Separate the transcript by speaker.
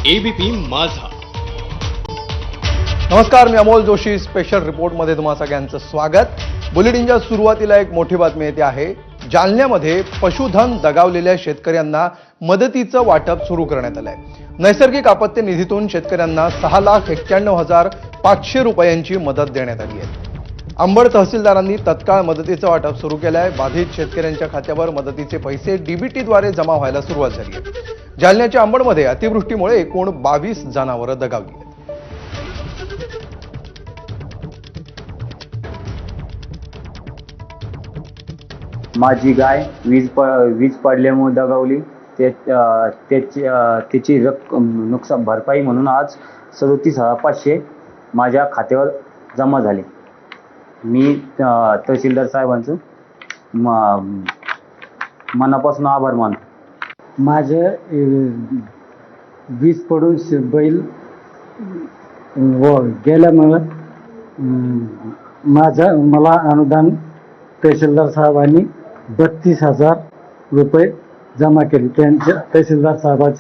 Speaker 1: ABP माझा.
Speaker 2: नमस्कार, मी Amol Joshi. Special रिपोर्टमध्ये तुम्हा सगळ्यांचं स्वागत. बुलेटिनच्या सुरुवातीला एक मोठी बातमी येते आहे. जालन्यामध्ये पशुधन दगावलेल्या शेतकऱ्यांना मदतीचं वाटप सुरू करण्यात आलंय. नैसर्गिक आपत्ती निधीतून शेतकऱ्यांना 6,91,500 रुपयांची मदत देण्यात आली आहे. अंबड तहसीलदारांनी तत्काळ मदतीचं वाटप सुरू केलं आहे. बाधित शेतकऱ्यांच्या खात्यावर मदतीचे पैसे डीबीटीद्वारे जमा व्हायला सुरुवात झाली आहे. जालन्याच्या अंबडमध्ये अतिवृष्टीमुळे एकूण 22 जनावरं दगावली आहेत.
Speaker 3: माझी गाय वीज पडल्यामुळे दगावली. त्याची नुकसान भरपाई म्हणून आज 37,500 माझ्या खात्यावर जमा झाले. मी तहसीलदार साहेबांचं मनापासून आभार मानतो.
Speaker 4: माझे वीज पडून बैल गेल्यामुळं मला अनुदान तहसीलदार साहेबांनी 32,000 रुपये जमा केले. त्यांच्या तहसीलदार साहेबांचे